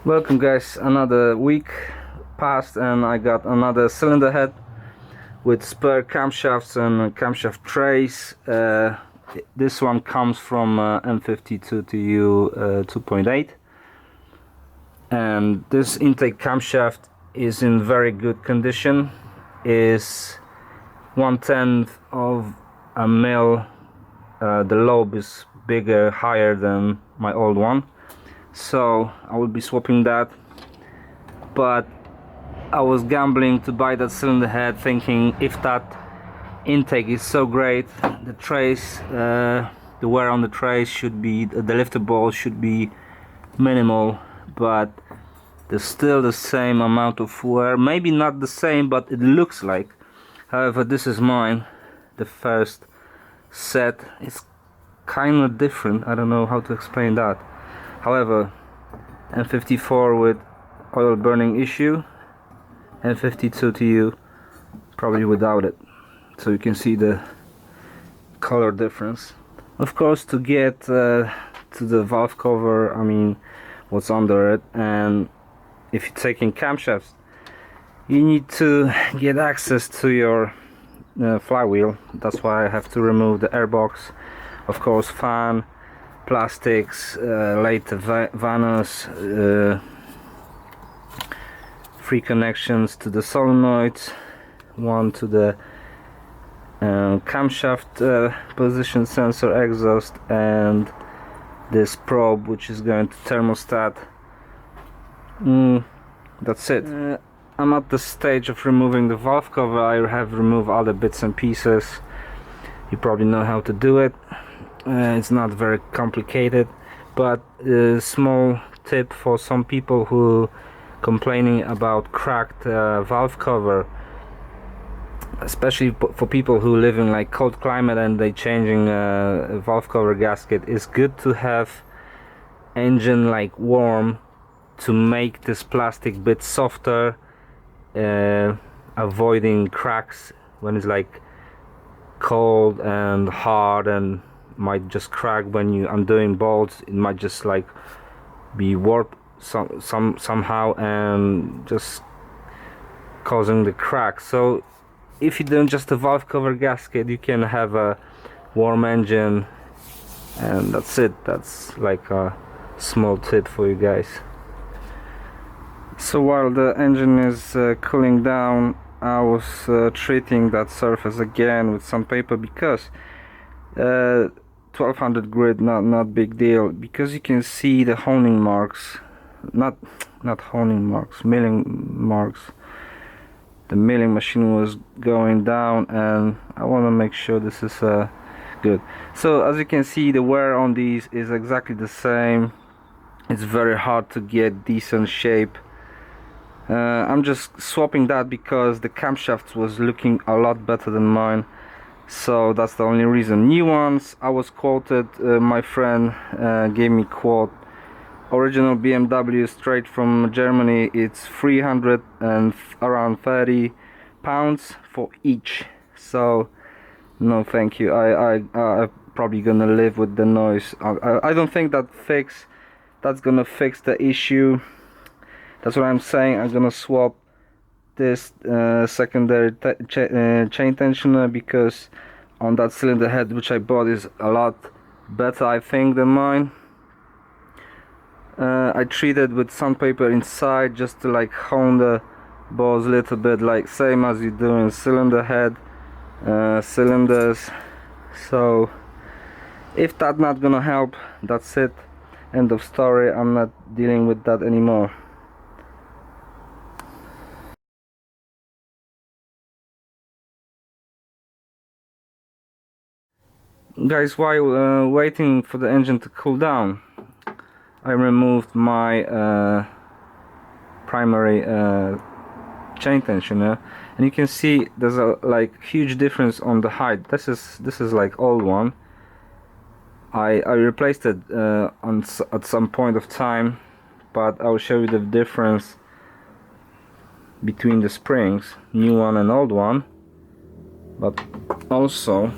Welcome guys, another week passed and I got another cylinder head with spare camshafts and camshaft trays. This one comes from M52TU 2.8, and this intake camshaft is in very good condition. Is 1/10 of a mil. The lobe is bigger, higher than my old one, so I will be swapping that. But I was gambling to buy that cylinder head, thinking if that intake is so great, the trays, the wear on the trays should be, the lifter balls should be minimal, but there's still the same amount of wear. Maybe not the same, but it looks like. However, this is mine, the first set. It's kind of different. I don't know how to explain that. However, M54 with oil burning issue, and 52TU probably without it, so you can see the color difference. Of course, to get to the valve cover, I mean what's under it, and if you're taking camshafts, you need to get access to your flywheel. That's why I have to remove the airbox, of course, fan, plastics, later Vanos, 3 connections to the solenoids, 1 to the camshaft position sensor exhaust, and this probe which is going to thermostat. That's it. I'm at the stage of removing the valve cover. I have removed other bits and pieces. You probably know how to do it. It's not very complicated, but a small tip for some people who complaining about cracked valve cover, especially for people who live in like cold climate and they changing valve cover gasket. It's good to have engine like warm to make this plastic bit softer, avoiding cracks when it's like cold and hard, and might just crack when you undoing bolts. It might just like be warped somehow and just causing the crack. So if you don't just a valve cover gasket, you can have a warm engine, and that's it. That's like a small tip for you guys. So while the engine is cooling down, I was treating that surface again with some paper, because 1200 grit, not big deal, because you can see the honing marks, not honing marks, milling marks. The milling machine was going down, and I want to make sure this is good. So as you can see, the wear on these is exactly the same. It's very hard to get decent shape. I'm just swapping that because the camshaft was looking a lot better than mine, so that's the only reason. New ones, I was quoted, my friend gave me quote, original BMW straight from Germany, it's 300 and around 30 pounds for each. So no thank you. I'm probably gonna live with the noise. I don't think that's gonna fix the issue. That's what I'm saying. I'm gonna swap this secondary chain tensioner, because on that cylinder head which I bought is a lot better, I think, than mine. I treated with sandpaper inside just to like hone the balls a little bit, like same as you do in cylinder head cylinders. So if that's not gonna help, that's it, end of story. I'm not dealing with that anymore. Guys, while waiting for the engine to cool down, I removed my primary chain tensioner, and you can see there's a like huge difference on the height. This is like old one. I replaced it at some point of time, but I'll show you the difference between the springs, new one and old one. But also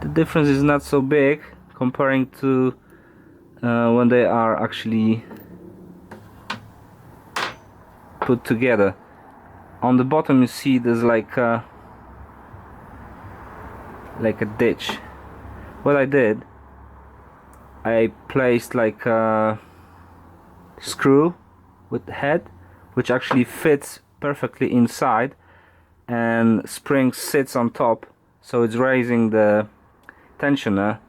the difference is not so big comparing to when they are actually put together. On the bottom you see there's like a ditch. What I did, I placed like a screw with the head which actually fits perfectly inside, and spring sits on top, so it's raising the tensioner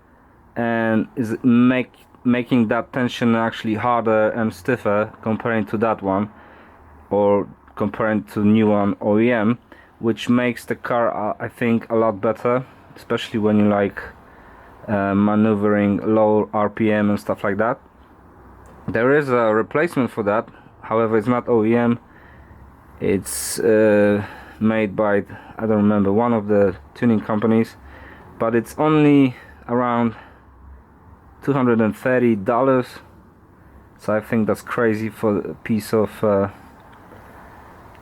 and is making that tensioner actually harder and stiffer comparing to that one, or comparing to new one OEM, which makes the car I think a lot better, especially when you like maneuvering low RPM and stuff like that. There is a replacement for that, however it's not OEM, it's made by, I don't remember, one of the tuning companies, but it's only around $230, so I think that's crazy for a piece of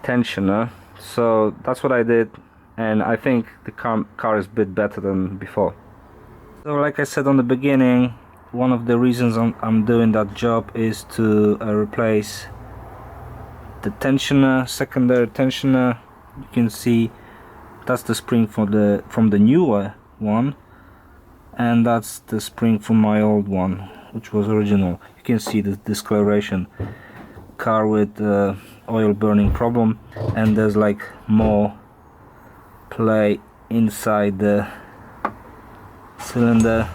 tensioner. So that's what I did, and I think the car is a bit better than before. So like I said on the beginning, one of the reasons I'm doing that job is to replace the tensioner, secondary tensioner. You can see that's the spring from the newer one, and that's the spring from my old one, which was original. You can see the discoloration. Car with oil burning problem, and there's like more play inside the cylinder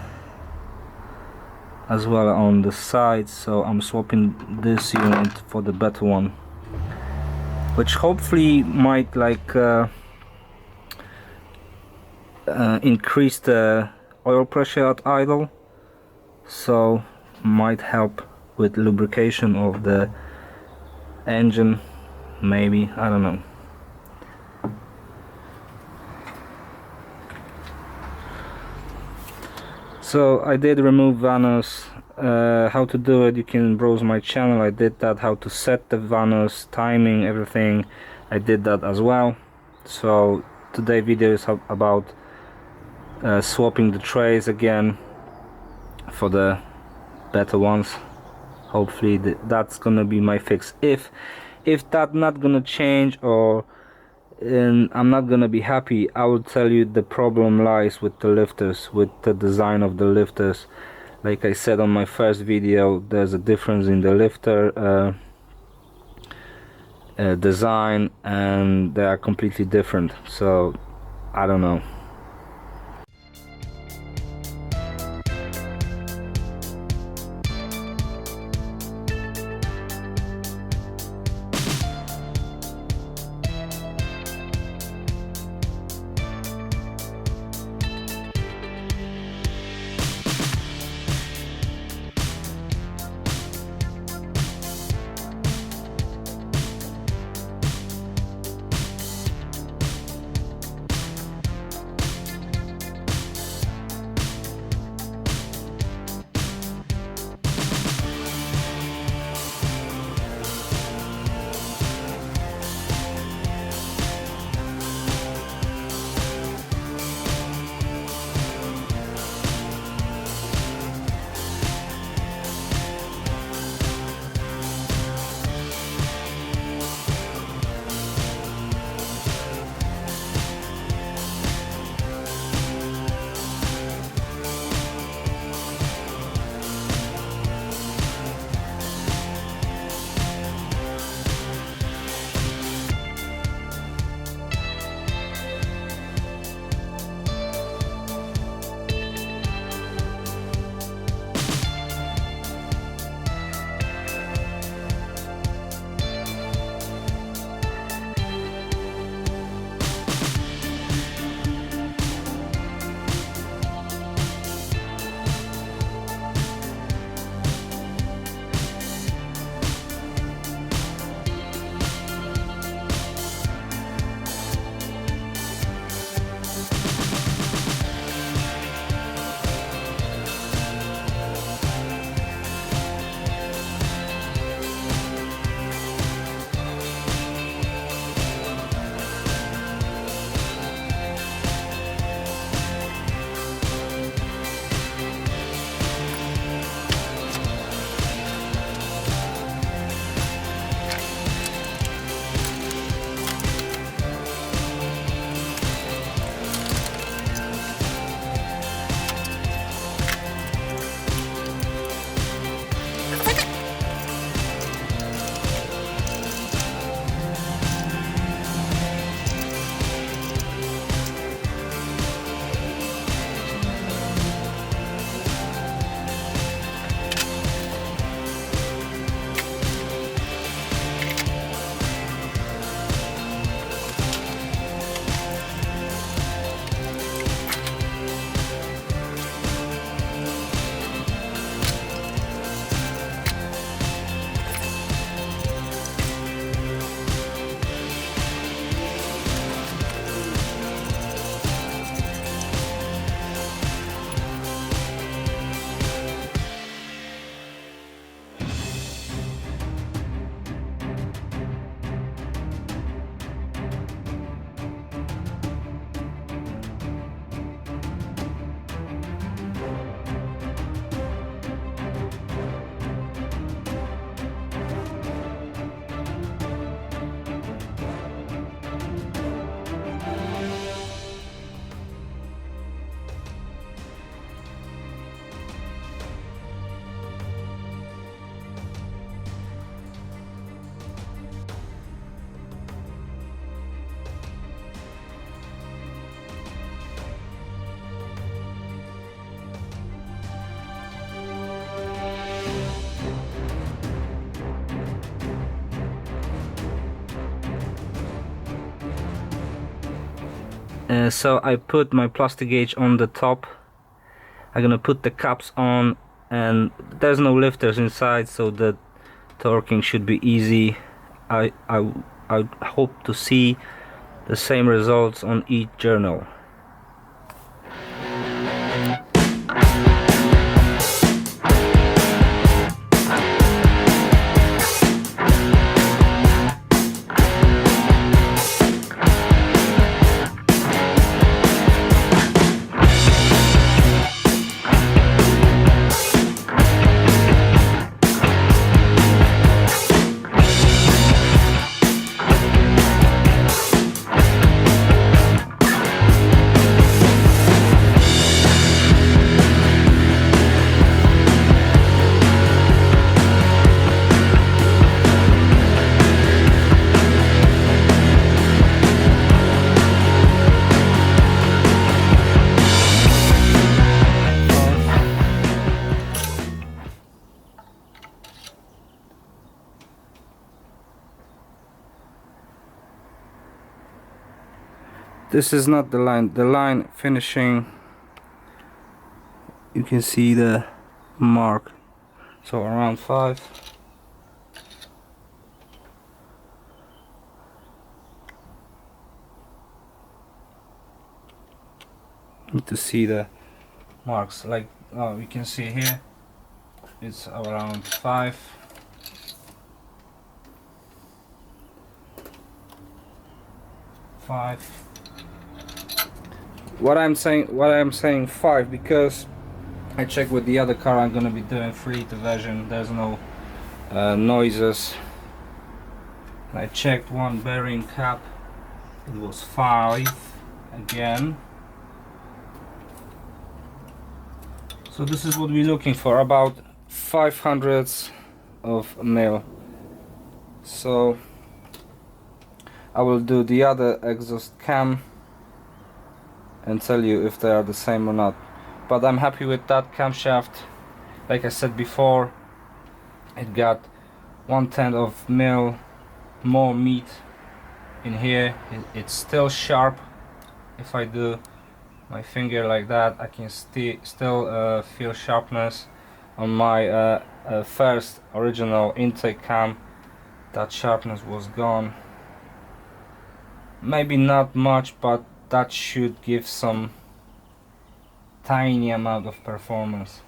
as well on the sides, so I'm swapping this unit for the better one, which hopefully might like increase the oil pressure at idle, so might help with lubrication of the engine, maybe, I don't know. So I did remove Vanos. How to do it, you can browse my channel. I did that, how to set the Vanos, timing, everything. I did that as well. So today's video is about swapping the trays again for the better ones. Hopefully that's gonna be my fix. If that's not gonna change, or I'm not gonna be happy, I will tell you the problem lies with the lifters, with the design of the lifters. Like I said on my first video, there's a difference in the lifter design, and they are completely different, so I don't know. So I put my plastic gauge on the top. I'm gonna put the caps on, and there's no lifters inside, so the torquing should be easy. I hope to see the same results on each journal. This is not the line finishing, you can see the mark, so around 5. Need to see the marks, like you can see here, it's around 5. What I'm saying 5 because I checked with the other car I'm gonna be doing 3 version. There's no noises. And I checked one bearing cap, it was 5 again. So this is what we're looking for, about 0.05 of a mil. So I will do the other exhaust cam and tell you if they are the same or not. But I'm happy with that camshaft. Like I said before, it got 1/10 of mil more meat in here. It's still sharp. If I do my finger like that, I can still feel sharpness. On my first original intake cam, that sharpness was gone. Maybe not much, but that should give some tiny amount of performance.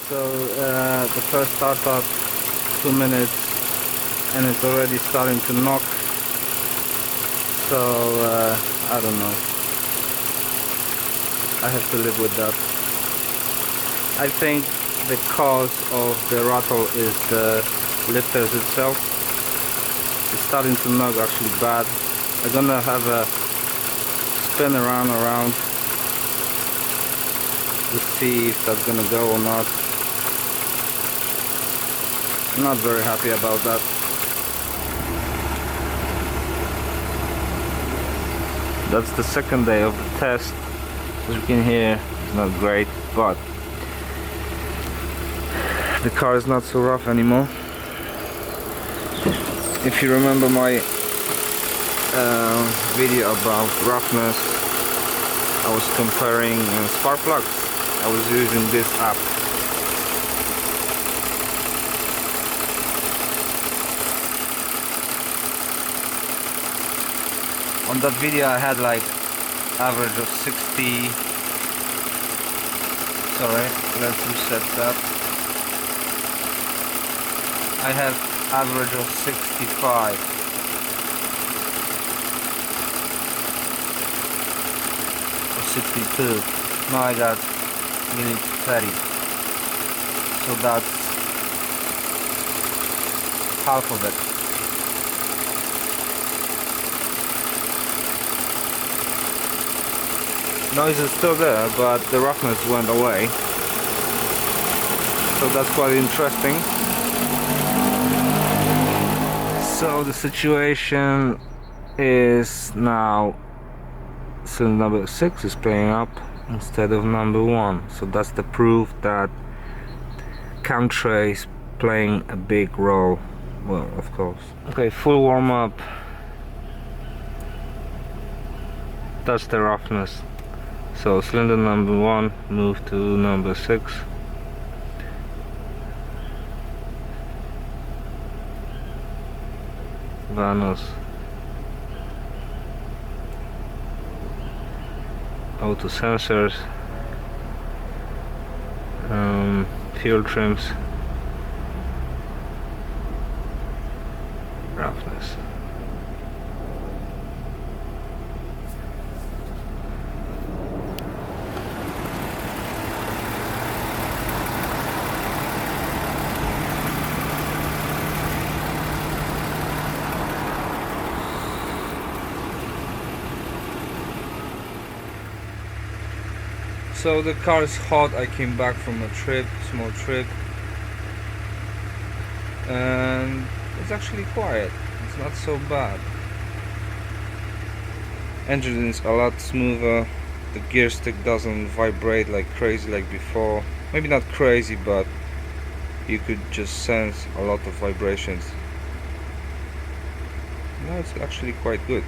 So the first startup, 2 minutes, and it's already starting to knock. So I don't know. I have to live with that. I think the cause of the rattle is the lifters itself. It's starting to knock actually bad. I'm gonna have a spin around to see if that's gonna go or not. I'm not very happy about that. That's the second day of the test. As you can hear, it's not great, but the car is not so rough anymore. If you remember my video about roughness, I was comparing spark plugs. I was using this app. On that video I had like average of 60. Sorry, let's reset that. I have average of 65. Or 62. Now I got nearly 30. So that's half of it. Noise is still there, but the roughness went away. So that's quite interesting. So the situation is now cylinder number 6 is playing up instead of number 1. So that's the proof that cam tray is playing a big role. Well, of course. Okay, full warm up. That's the roughness. So cylinder number 1 moved to number 6. Vanos. Auto sensors. Fuel trims. Roughness. So the car is hot. I came back from a trip, small trip, and it's actually quiet. It's not so bad. Engine is a lot smoother. The gear stick doesn't vibrate like crazy like before. Maybe not crazy, but you could just sense a lot of vibrations. Now it's actually quite good.